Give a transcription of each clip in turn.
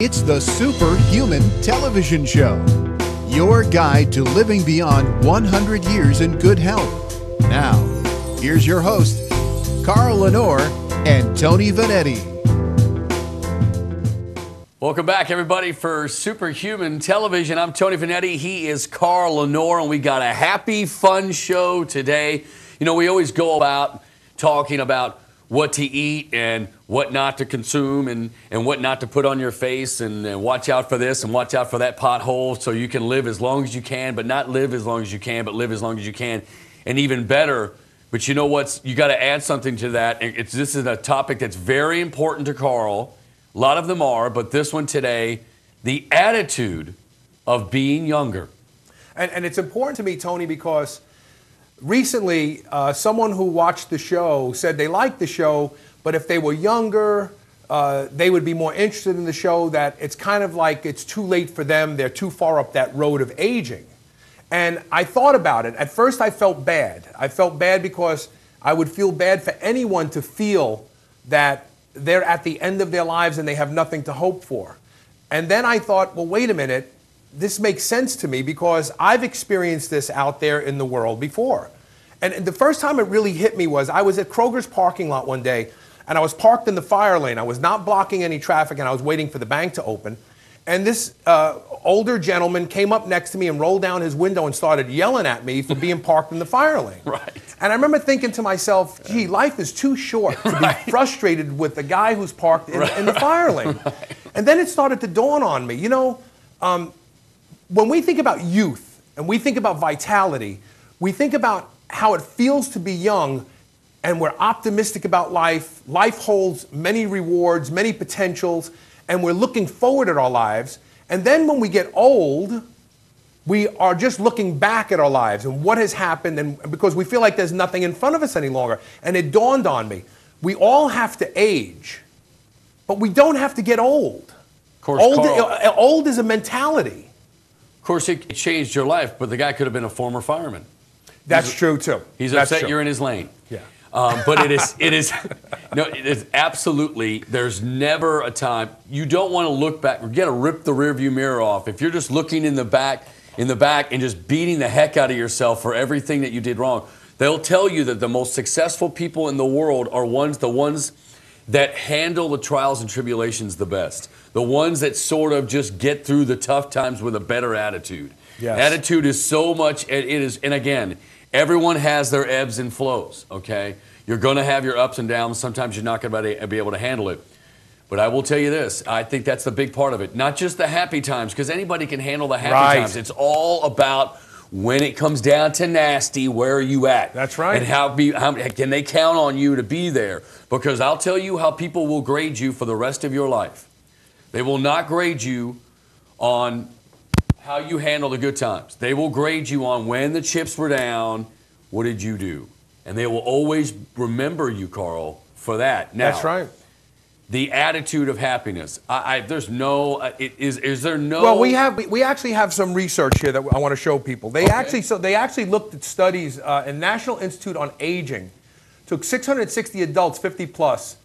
It's the Superhuman Television Show, your guide to living beyond 100 years in good health. Now, here's your host, Carl Lanore and Tony Vanetti. Welcome back, everybody, for Superhuman Television. I'm Tony Vanetti. He is Carl Lanore, and we got a happy, fun show today. You know, we always go about talking about what to eat and what not to consume and what not to put on your face and watch out for this and watch out for that pothole so you can live as long as you can, but not live as long as you can, but live as long as you can. And even better, but you know what? You got to add something to that. This is a topic that's very important to Carl. A lot of them are, but this one today, the attitude of being younger. And it's important to me, Tony, because recently, someone who watched the show said they liked the show, but if they were younger, they would be more interested in the show, that it's kind of like it's too late for them. They're too far up that road of aging. And I thought about it. At first, I felt bad. I felt bad because I would feel bad for anyone to feel that they're at the end of their lives and they have nothing to hope for. And then I thought, well, wait a minute. This makes sense to me because I've experienced this out there in the world before. And the first time it really hit me was I was at Kroger's parking lot one day, and I was parked in the fire lane. I was not blocking any traffic, and I was waiting for the bank to open. And this older gentleman came up next to me and rolled down his window and started yelling at me for being parked in the fire lane. Right. And I remember thinking to myself, gee, life is too short to be frustrated with the guy who's parked in the fire lane. Right. And then it started to dawn on me, you know, when we think about youth and we think about vitality, we think about how it feels to be young, and we're optimistic about life. Life holds many rewards, many potentials, and we're looking forward at our lives. And then when we get old, we are just looking back at our lives and what has happened, and because we feel like there's nothing in front of us any longer. And it dawned on me, we all have to age, but we don't have to get old. Of course, old is a mentality. Of course, it changed your life, but the guy could have been a former fireman. That's true too. He's upset you're in his lane. Yeah. But it is absolutely, there's never a time, you don't want to look back, you got to rip the rearview mirror off. If you're just looking in the back and just beating the heck out of yourself for everything that you did wrong, they'll tell you that the most successful people in the world are the ones that handle the trials and tribulations the best. The ones that sort of just get through the tough times with a better attitude. Yes. Attitude is so much, and again, everyone has their ebbs and flows, okay? You're going to have your ups and downs. Sometimes you're not going to be able to handle it. But I will tell you this, I think that's the big part of it. Not just the happy times, because anybody can handle the happy times. It's all about when it comes down to nasty, where are you at? That's right. And how can they count on you to be there? Because I'll tell you how people will grade you for the rest of your life. They will not grade you on how you handle the good times. They will grade you on when the chips were down, what did you do? And they will always remember you, Carl, for that. Now, that's right. The attitude of happiness. There's no. Is there no? Well, we actually have some research here that I want to show people. They actually looked at studies in National Institute on Aging, took 660 adults, 50 plus,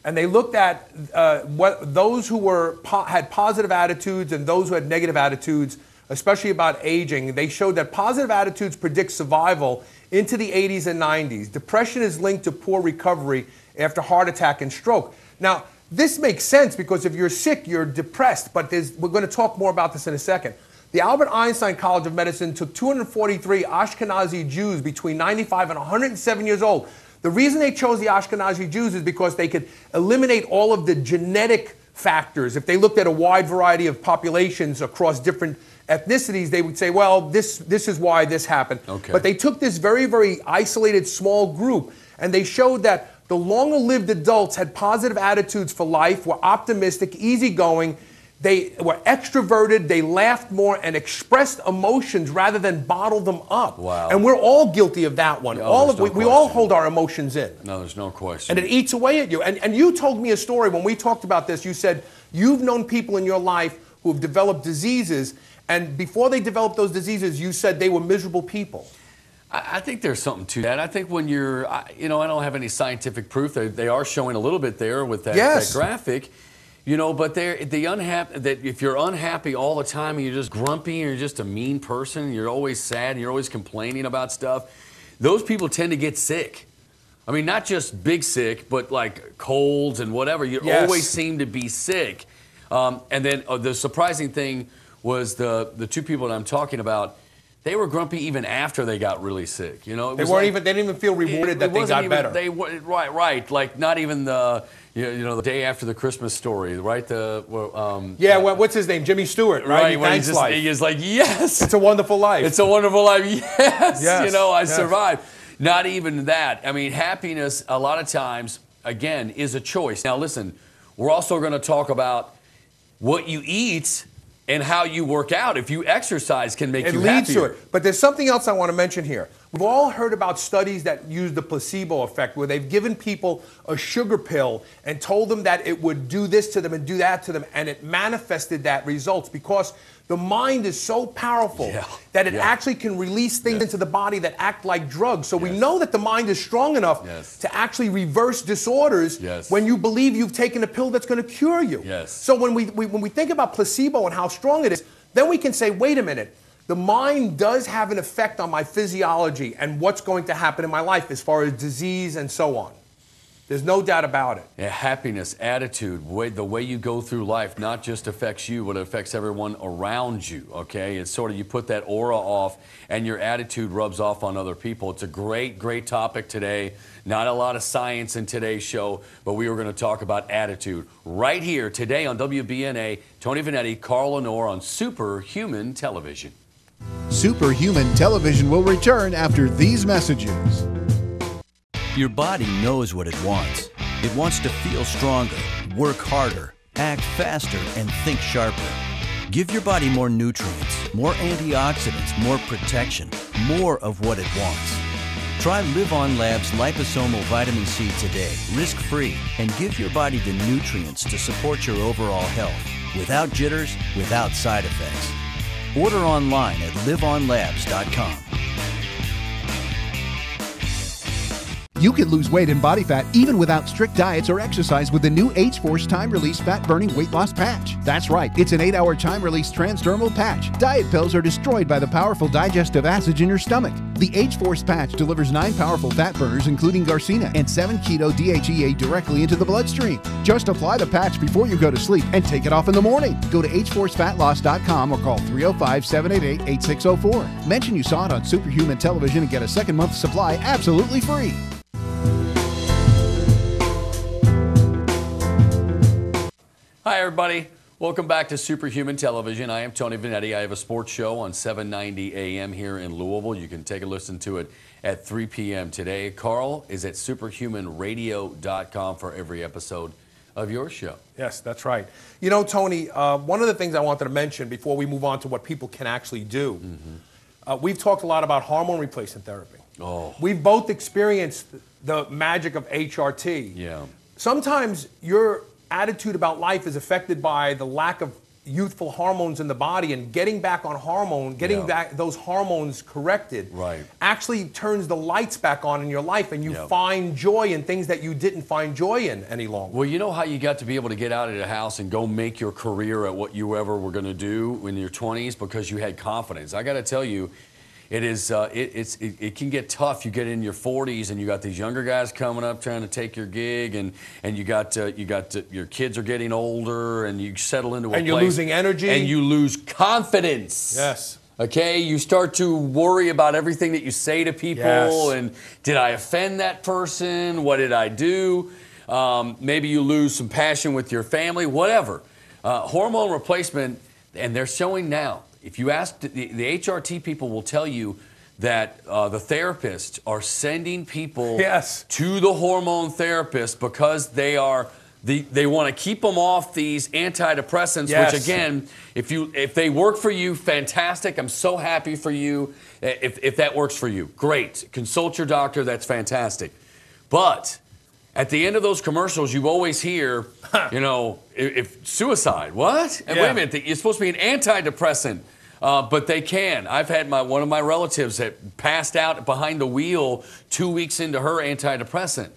and they looked at those who had positive attitudes and those who had negative attitudes, especially about aging. They showed that positive attitudes predict survival into the 80s and 90s. Depression is linked to poor recovery after heart attack and stroke. Now, this makes sense because if you're sick, you're depressed, but we're going to talk more about this in a second. The Albert Einstein College of Medicine took 243 Ashkenazi Jews between 95 and 107 years old. The reason they chose the Ashkenazi Jews is because they could eliminate all of the genetic factors. If they looked at a wide variety of populations across different ethnicities, they would say, well, this is why this happened. Okay. But they took this very, very isolated small group, and they showed that the longer-lived adults had positive attitudes for life, were optimistic, easygoing, they were extroverted, they laughed more, and expressed emotions rather than bottled them up. Wow. And we're all guilty of that one. Oh, we all hold our emotions in. No, there's no question. And it eats away at you. And you told me a story when we talked about this. You said you've known people in your life who have developed diseases, and before they developed those diseases, you said they were miserable people. I think there's something to that. I think when I don't have any scientific proof. They are showing a little bit there with that, that graphic. You know, but the unhappy, that if you're unhappy all the time and you're just grumpy and you're just a mean person, and you're always sad and you're always complaining about stuff, those people tend to get sick. I mean, not just big sick, but like colds and whatever. You always seem to be sick. And then the surprising thing was the two people that I'm talking about, they were grumpy even after they got really sick. You know, they didn't even feel rewarded that they got better. Right. Like not even the the day after the Christmas story, right? What's his name? Jimmy Stewart, right? He is like, yes, it's a wonderful life. It's a wonderful life. Yes. I survived. Not even that. I mean, happiness a lot of times again is a choice. Now listen, we're also going to talk about what you eat and how you work out. If you exercise can make you happier. It leads to it. But there's something else I want to mention here. We've all heard about studies that use the placebo effect, where they've given people a sugar pill and told them that it would do this to them and do that to them, and it manifested that results because the mind is so powerful that it actually can release things into the body that act like drugs. So we know that the mind is strong enough to actually reverse disorders when you believe you've taken a pill that's going to cure you. So when we think about placebo and how strong it is, then we can say, wait a minute, the mind does have an effect on my physiology and what's going to happen in my life as far as disease and so on. There's no doubt about it. Yeah, happiness, attitude, the way you go through life not just affects you, but it affects everyone around you, okay? It's sort of you put that aura off and your attitude rubs off on other people. It's a great, great topic today. Not a lot of science in today's show, but we were going to talk about attitude right here today on WBNA. Tony Vanetti, Carl Lanore on Superhuman Television. Superhuman Television will return after these messages. Your body knows what it wants. It wants to feel stronger, work harder, act faster, and think sharper. Give your body more nutrients, more antioxidants, more protection, more of what it wants. Try Live On Lab's liposomal vitamin C today, risk-free, and give your body the nutrients to support your overall health, without jitters, without side effects. Order online at liveonlabs.com. You can lose weight and body fat even without strict diets or exercise with the new H-Force Time-Release Fat-Burning Weight Loss Patch. That's right, it's an 8-hour time-release transdermal patch. Diet pills are destroyed by the powerful digestive acids in your stomach. The H-Force patch delivers 9 powerful fat burners, including Garcina, and 7 keto DHEA directly into the bloodstream. Just apply the patch before you go to sleep and take it off in the morning. Go to hforcefatloss.com or call 305-788-8604. Mention you saw it on Superhuman Television and get a second month supply absolutely free. Hi, everybody. Welcome back to Superhuman Television. I am Tony Vanetti. I have a sports show on 790 AM here in Louisville. You can take a listen to it at 3 p.m. today. Carl is at superhumanradio.com for every episode of your show. Yes, that's right. You know, Tony, one of the things I wanted to mention before we move on to what people can actually do, we've talked a lot about hormone replacement therapy. We've both experienced the magic of HRT. Yeah. Sometimes your attitude about life is affected by the lack of youthful hormones in the body, and getting back on hormone, getting back those hormones corrected actually turns the lights back on in your life, and you find joy in things that you didn't find joy in any longer. Well, you know how you got to be able to get out of the house and go make your career at what you ever were going to do in your 20s because you had confidence. I got to tell you, it can get tough. You get in your 40s and you got these younger guys coming up trying to take your gig, and you got your kids are getting older, and you settle into a place. And you're losing energy. And you lose confidence. Yes. Okay, you start to worry about everything that you say to people, and did I offend that person? What did I do? Maybe you lose some passion with your family, whatever. Hormone replacement, and they're showing now. If you ask, the HRT people will tell you that the therapists are sending people to the hormone therapist because they want to keep them off these antidepressants, which again, if they work for you, fantastic. I'm so happy for you. If that works for you, great. Consult your doctor, that's fantastic. But at the end of those commercials, you always hear, if suicide, what? And wait a minute, it's supposed to be an antidepressant. But they can. I've had one of my relatives that passed out behind the wheel 2 weeks into her antidepressant.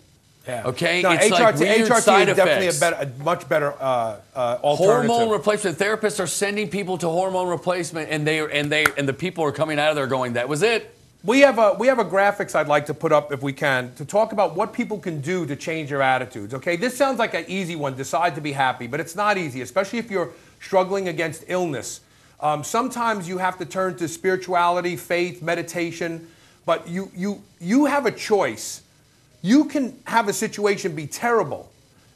Yeah. Okay, no, it's like weird HRT side is definitely effects. a much better alternative. Hormone replacement therapists are sending people to hormone replacement, and the people are coming out of there going, "That was it." We have a graphics I'd like to put up if we can to talk about what people can do to change their attitudes. Okay, this sounds like an easy one. Decide to be happy, but it's not easy, especially if you're struggling against illness. Sometimes you have to turn to spirituality, faith, meditation, but you have a choice. You can have a situation be terrible,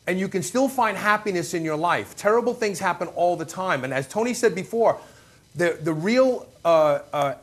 and you can still find happiness in your life. Terrible things happen all the time, and as Tony said before, the real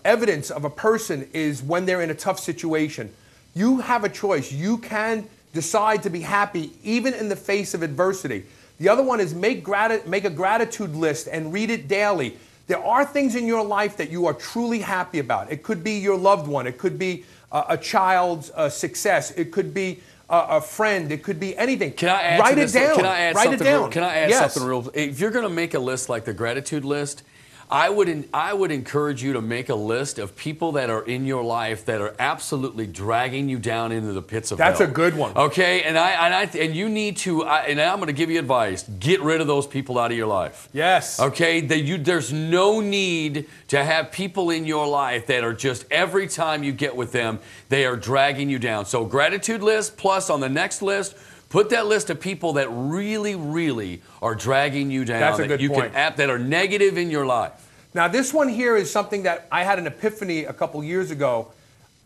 evidence of a person is when they're in a tough situation. You have a choice. You can decide to be happy even in the face of adversity. The other one is make a gratitude list and read it daily. There are things in your life that you are truly happy about. It could be your loved one. It could be a child's success. It could be a friend. It could be anything. Can I add Write it down. Can I add Write something? it down. Can I add Yes. something real? If you're going to make a list like the gratitude list, I would encourage you to make a list of people that are in your life that are absolutely dragging you down into the pits of hell. That's a good one. Okay, and you need to. And I'm going to give you advice: get rid of those people out of your life. Yes. Okay, there's no need to have people in your life that are just every time you get with them, they are dragging you down. So gratitude list plus on the next list. Put that list of people that really, really are dragging you down. That's a good point. That are negative in your life. Now, this one here is something that I had an epiphany a couple years ago.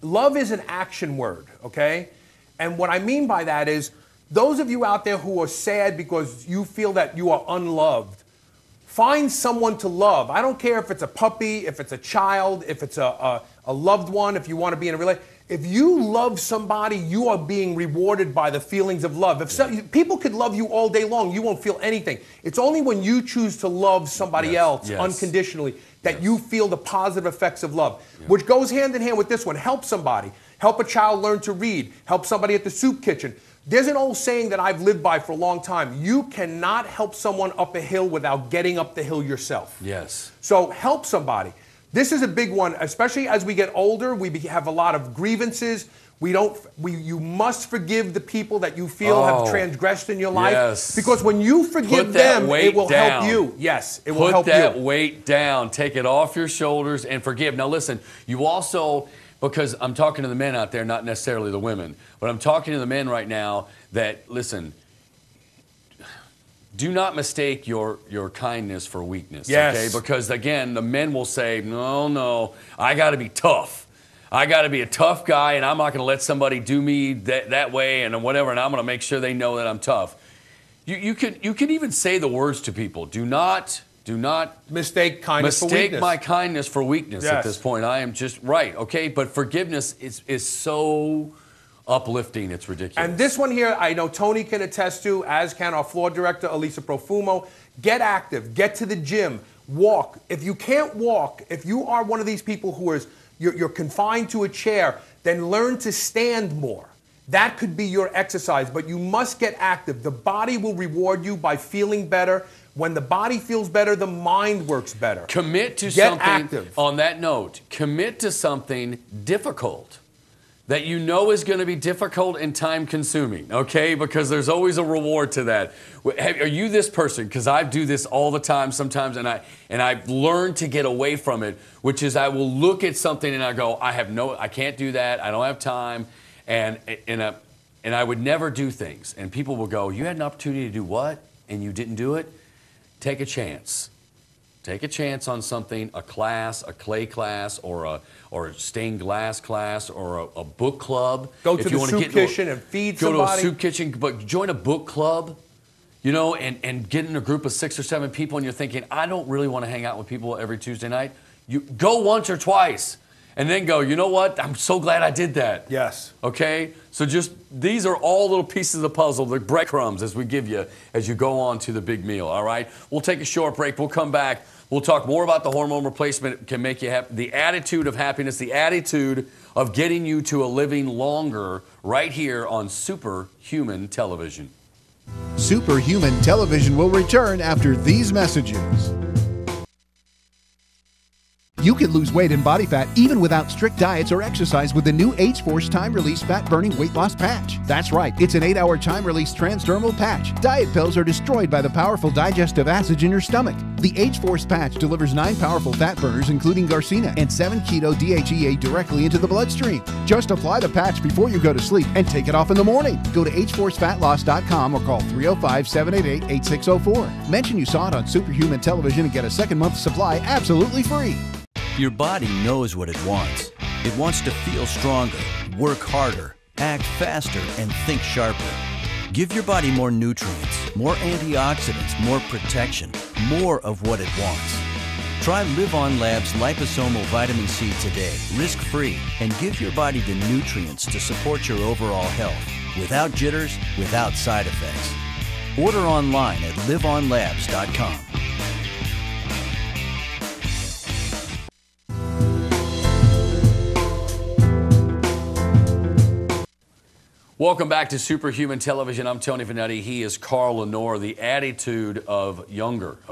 Love is an action word, okay? And what I mean by that is those of you out there who are sad because you feel that you are unloved, find someone to love. I don't care if it's a puppy, if it's a child, if it's a loved one, if you want to be in a relationship. If you love somebody, you are being rewarded by the feelings of love. If people could love you all day long, you won't feel anything. It's only when you choose to love somebody else unconditionally that you feel the positive effects of love, which goes hand in hand with this one. Help somebody. Help a child learn to read. Help somebody at the soup kitchen. There's an old saying that I've lived by for a long time. You cannot help someone up a hill without getting up the hill yourself. Yes. So help somebody. This is a big one, especially as we get older. We have a lot of grievances. You must forgive the people that you feel have transgressed in your life. Yes. Because when you forgive them, it will help you. Yes, it will help you. Put that weight down. Take it off your shoulders and forgive. Now listen, you also, because I'm talking to the men out there, not necessarily the women, but I'm talking to the men right now that, listen, do not mistake your kindness for weakness, okay? Because, again, the men will say, no, I got to be tough. I got to be a tough guy, and I'm not going to let somebody do me that way and whatever, and I'm going to make sure they know that I'm tough. You can even say the words to people. Do not mistake kindness for weakness. Mistake my kindness for weakness at this point. I am just right, okay? But forgiveness is so uplifting, it's ridiculous. And this one here, I know Tony can attest to, as can our floor director, Elisa Profumo. Get active, get to the gym, walk. If you can't walk, if you are one of these people who is, you're confined to a chair, then learn to stand more. That could be your exercise, but you must get active. The body will reward you by feeling better. When the body feels better, the mind works better. Commit to something, active. On that note, commit to something difficult that you know is going to be difficult and time-consuming, okay? Because there's always a reward to that. Are you this person? Because I do this all the time sometimes, and I've learned to get away from it, which is I will look at something and I go, I can't do that. I don't have time, and I would never do things. And people will go, you had an opportunity to do what, and you didn't do it? Take a chance. Take a chance on something, a class, a clay class, or a stained glass class, or a book club. Go to the soup kitchen and feed somebody. Go to a soup kitchen, but join a book club, you know, and get in a group of 6 or 7 people, and you're thinking, I don't really want to hang out with people every Tuesday night. You go once or twice, and then go, you know what? I'm so glad I did that. Yes. Okay? So just, these are all little pieces of the puzzle, the breadcrumbs as we give you as you go on to the big meal, all right? We'll take a short break. We'll come back. We'll talk more about the hormone replacement can make you happy, the attitude of happiness, the attitude of getting you to a living longer right here on Superhuman Television. Superhuman Television will return after these messages. You can lose weight and body fat even without strict diets or exercise with the new H-Force time-release fat-burning weight loss patch. That's right, it's an 8-hour time-release transdermal patch. Diet pills are destroyed by the powerful digestive acids in your stomach. The H-Force patch delivers 9 powerful fat burners, including Garcina, and 7 keto DHEA directly into the bloodstream. Just apply the patch before you go to sleep and take it off in the morning. Go to hforcefatloss.com or call 305-788-8604. Mention you saw it on Superhuman Television and get a second month supply absolutely free. Your body knows what it wants. It wants to feel stronger, work harder, act faster, and think sharper. Give your body more nutrients, more antioxidants, more protection, more of what it wants. Try Live On Lab's liposomal vitamin C today, risk-free, and give your body the nutrients to support your overall health, without jitters, without side effects. Order online at liveonlabs.com. Welcome back to Superhuman Television. I'm Tony Vanetti. He is Carl Lanore. The attitude of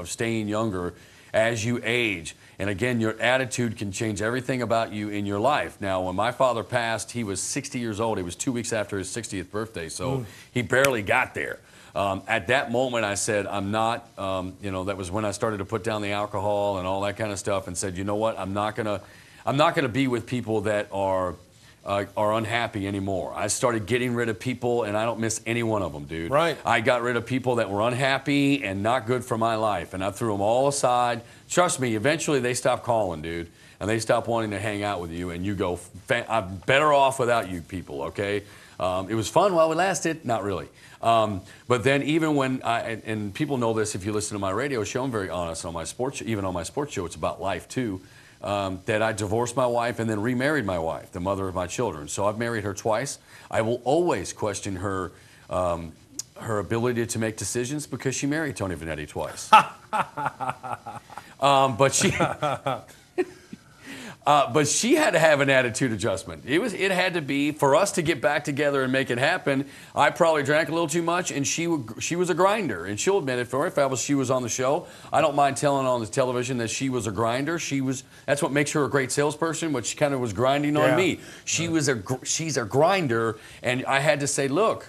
staying younger as you age. And again, your attitude can change everything about you in your life. Now, when my father passed, he was 60 years old. It was 2 weeks after his 60th birthday, so he barely got there. At that moment, I said, I'm not, that was when I started to put down the alcohol and all that kind of stuff, and said, you know what, I'm not gonna be with people that are unhappy anymore. I started getting rid of people, and I don't miss any one of them, dude. Right. I got rid of people that were unhappy and not good for my life, and I threw them all aside. Trust me, eventually they stop calling, dude, and they stop wanting to hang out with you, and you go, I'm better off without you people, okay? It was fun while it lasted, not really. But then even when and people know this if you listen to my radio show, I'm very honest on my sports, even on my sports show, it's about life too. That I divorced my wife and then remarried my wife, the mother of my children. So I've married her twice. I will always question her ability to make decisions because she married Tony Vanetti twice. But she had to have an attitude adjustment. It had to be for us to get back together and make it happen. I probably drank a little too much, and she was a grinder, and she'll admit it. If she was on the show, I don't mind telling on the television that she was a grinder. That's what makes her a great salesperson. But she kind of was grinding on me. She's a grinder, and I had to say, look,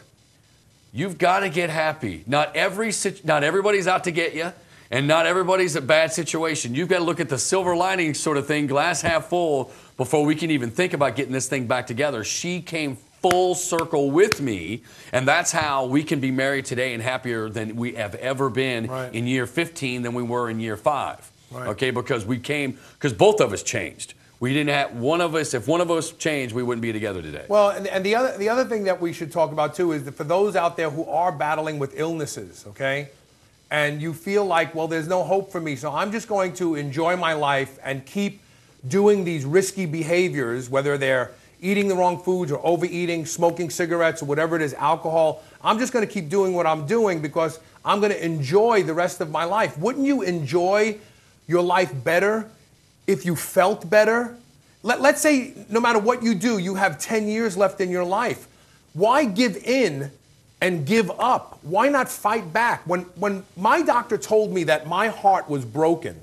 you've got to get happy. Not everybody's out to get you. And not everybody's a bad situation. You've got to look at the silver lining sort of thing, glass half full, before we can even think about getting this thing back together. She came full circle with me, and that's how we can be married today and happier than we have ever been in year 15 than we were in year 5. Right. Okay, because both of us changed. We didn't have one of us. If one of us changed, we wouldn't be together today. Well, and the other thing that we should talk about too is that for those out there who are battling with illnesses, okay, and you feel like, well, there's no hope for me, so I'm just going to enjoy my life and keep doing these risky behaviors, whether they're eating the wrong foods or overeating, smoking cigarettes, or whatever it is, alcohol. I'm just going to keep doing what I'm doing because I'm going to enjoy the rest of my life. Wouldn't you enjoy your life better if you felt better? Let's say no matter what you do, you have 10 years left in your life. Why give in and give up? Why not fight back? When my doctor told me that my heart was broken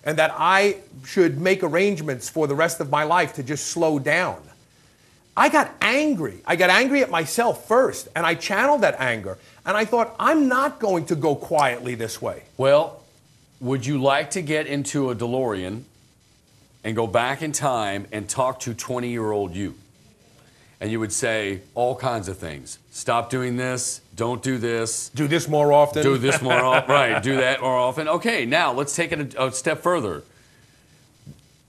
and that I should make arrangements for the rest of my life to just slow down, I got angry. I got angry at myself first, and I channeled that anger. And I thought, I'm not going to go quietly this way. Well, would you like to get into a DeLorean and go back in time and talk to 20-year-old you? And you would say all kinds of things. Stop doing this. Don't do this. Do this more often. Do this more often. Right. Do that more often. Okay. Now let's take it a step further.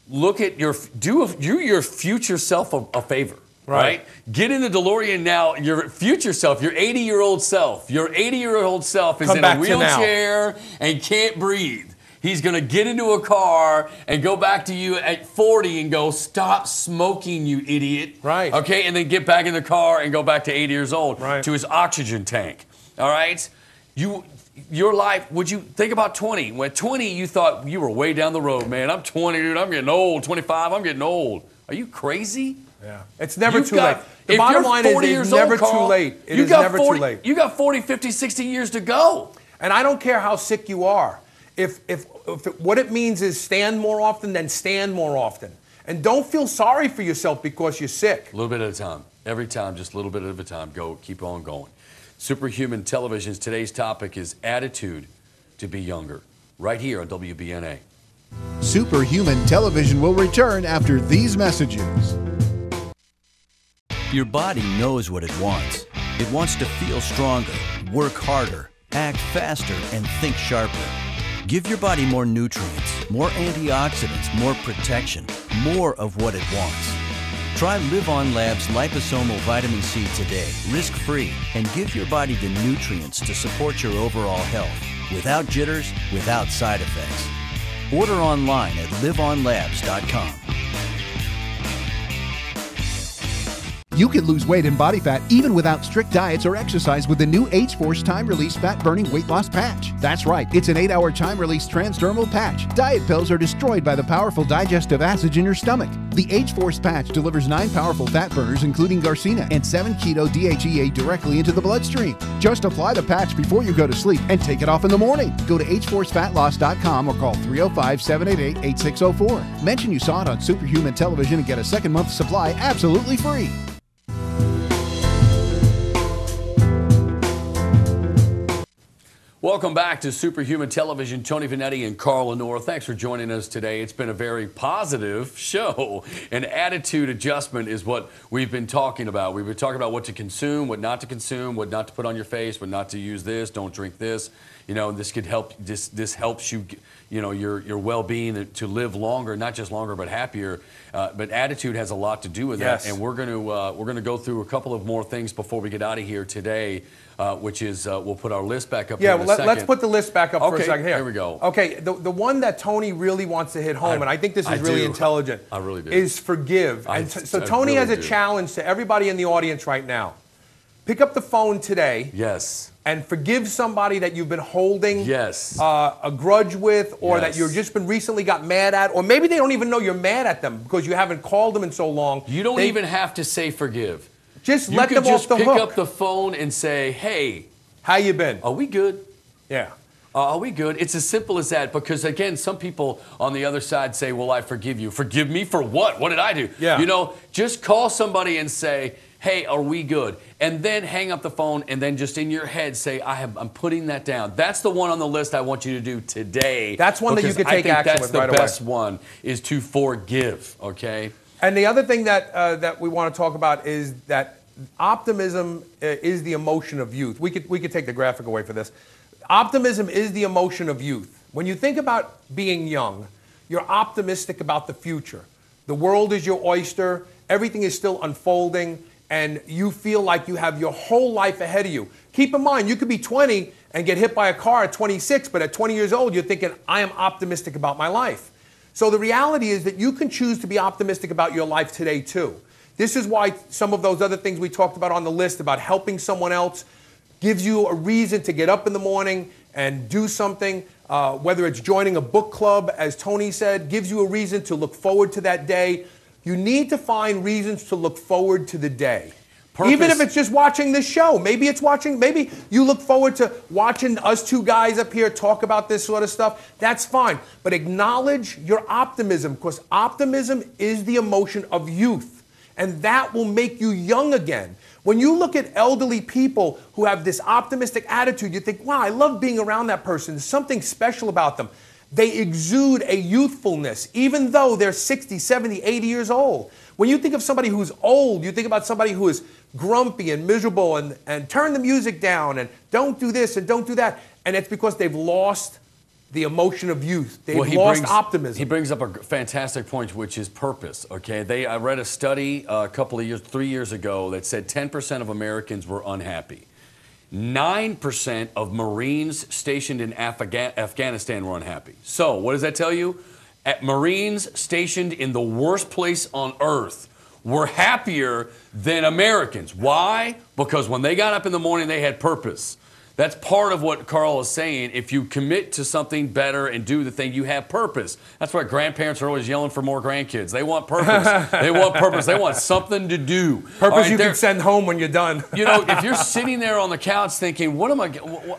Look at do your future self a favor. Right. Get in the DeLorean now. Your future self, your 80-year-old self. Your 80-year-old self is in a wheelchair and can't breathe. He's going to get into a car and go back to you at 40 and go, stop smoking, you idiot. Right. Okay, and then get back in the car and go back to 80 years old to his oxygen tank. All right? Your life, would you think about 20? When 20, you thought you were way down the road, man. I'm 20, dude. I'm getting old. 25, I'm getting old. Are you crazy? Yeah. It's never too late. The bottom line is it's never too late. It is never too late. You got 40, 50, 60 years to go. And I don't care how sick you are. what it means is stand more often, then stand more often. And don't feel sorry for yourself because you're sick. A little bit at a time. Every time, just a little bit at a time. Go, keep on going. Superhuman Television's today's topic is attitude to be younger. Right here on WBNA. Superhuman Television will return after these messages. Your body knows what it wants. It wants to feel stronger, work harder, act faster, and think sharper. Give your body more nutrients, more antioxidants, more protection, more of what it wants. Try Live On Lab's liposomal vitamin C today, risk-free, and give your body the nutrients to support your overall health, without jitters, without side effects. Order online at liveonlabs.com. You can lose weight and body fat even without strict diets or exercise with the new H-Force Time-Release Fat-Burning Weight Loss Patch. That's right, it's an 8-hour time-release transdermal patch. Diet pills are destroyed by the powerful digestive acids in your stomach. The H-Force patch delivers 9 powerful fat burners, including Garcina, and 7 keto DHEA directly into the bloodstream. Just apply the patch before you go to sleep and take it off in the morning. Go to hforcefatloss.com or call 305-788-8604. Mention you saw it on Superhuman Television and get a second month supply absolutely free. Welcome back to Superhuman Television. Tony Vanetti and Carl Lanore. Thanks for joining us today. It's been a very positive show. And attitude adjustment is what we've been talking about. We've been talking about what to consume, what not to put on your face, what not to use this, don't drink this. You know, this could help. This helps you, you know, your well-being to live longer, not just longer, but happier. But attitude has a lot to do with that. And we're going to go through a couple of more things before we get out of here today. Which is, we'll put our list back up here in a second. Let's put the list back up for a second. Here we go. Okay, the one that Tony really wants to hit home, and I think this is really intelligent, I really do. is forgive. So Tony has a challenge to everybody in the audience right now. Pick up the phone today. Yes. And forgive somebody that you've been holding yes. A grudge with, or yes. that you've just been recently got mad at, or maybe they don't even know you're mad at them because you haven't called them in so long. You don't even have to say forgive. Just let them off the hook. You could just pick up the phone and say, hey. How you been? Are we good? Yeah. Are we good? It's as simple as that because, again, some people on the other side say, well, I forgive you. Forgive me for what? What did I do? Yeah. You know, just call somebody and say, hey, are we good? And then hang up the phone and then just in your head say, I'm putting that down. That's the one on the list I want you to do today. That's one that you could take action with right away. That's the best one is to forgive, okay? And the other thing that we want to talk about is that optimism is the emotion of youth. We could take the graphic away for this. Optimism is the emotion of youth. When you think about being young, you're optimistic about the future. The world is your oyster. Everything is still unfolding, and you feel like you have your whole life ahead of you. Keep in mind, you could be 20 and get hit by a car at 26, but at 20 years old, you're thinking, I am optimistic about my life. So the reality is that you can choose to be optimistic about your life today, too. This is why some of those other things we talked about on the list about helping someone else gives you a reason to get up in the morning and do something, whether it's joining a book club, as Tony said, gives you a reason to look forward to that day. You need to find reasons to look forward to the day. Purpose. Even if it's just watching this show. Maybe you look forward to watching us two guys up here talk about this sort of stuff. That's fine. But acknowledge your optimism, because optimism is the emotion of youth. And that will make you young again. When you look at elderly people who have this optimistic attitude, you think, wow, I love being around that person. There's something special about them. They exude a youthfulness, even though they're 60, 70, 80 years old. When you think of somebody who's old, you think about somebody who is grumpy and miserable and turn the music down and don't do this and don't do that. And it's because they've lost the emotion of youth. They've lost optimism. He brings up a fantastic point, which is purpose, okay? I read a study a couple of years, 3 years ago, that said 10% of Americans were unhappy. 9% of Marines stationed in Afghanistan were unhappy. So what does that tell you? Marines stationed in the worst place on earth were happier than Americans. Why? Because when they got up in the morning, they had purpose. That's part of what Carl is saying. If you commit to something better and do the thing, you have purpose. That's why grandparents are always yelling for more grandkids. They want purpose. They want purpose. They want something to do. Purpose you can send home when you're done. You know, if you're sitting there on the couch thinking, "What am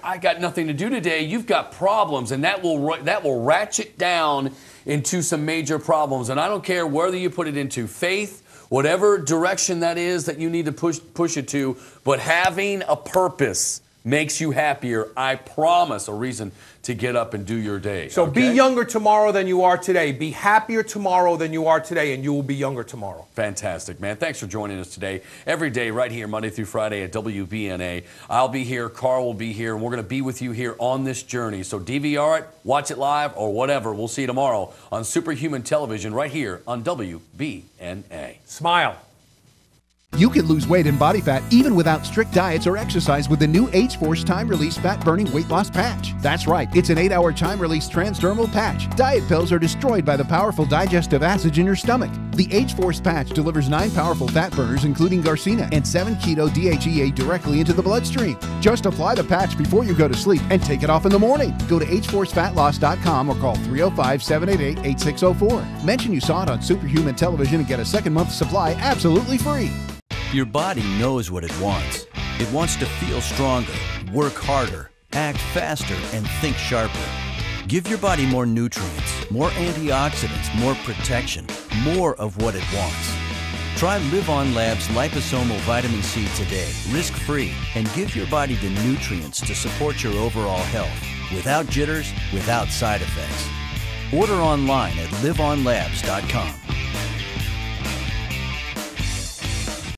I got nothing to do today," you've got problems, and that will ratchet down into some major problems. And I don't care whether you put it into faith, whatever direction that is that you need to push it to, but having a purpose makes you happier. I promise, a reason to get up and do your day. So be younger tomorrow than you are today. Be happier tomorrow than you are today, and you will be younger tomorrow. Fantastic, man. Thanks for joining us today. Every day right here, Monday through Friday at WBNA. I'll be here, Carl will be here, and we're going to be with you here on this journey. So DVR it, watch it live, or whatever. We'll see you tomorrow on Superhuman Television right here on WBNA. Smile. You can lose weight and body fat even without strict diets or exercise with the new H-Force time-release fat-burning weight loss patch. That's right, it's an 8-hour time-release transdermal patch. Diet pills are destroyed by the powerful digestive acids in your stomach. The H-Force patch delivers 9 powerful fat burners, including Garcina, and 7 keto DHEA directly into the bloodstream. Just apply the patch before you go to sleep and take it off in the morning. Go to hforcefatloss.com or call 305-788-8604. Mention you saw it on Superhuman Television and get a second month supply absolutely free. Your body knows what it wants. It wants to feel stronger, work harder, act faster, and think sharper. Give your body more nutrients, more antioxidants, more protection, more of what it wants. Try Live On Lab's liposomal vitamin C today, risk-free, and give your body the nutrients to support your overall health, without jitters, without side effects. Order online at liveonlabs.com.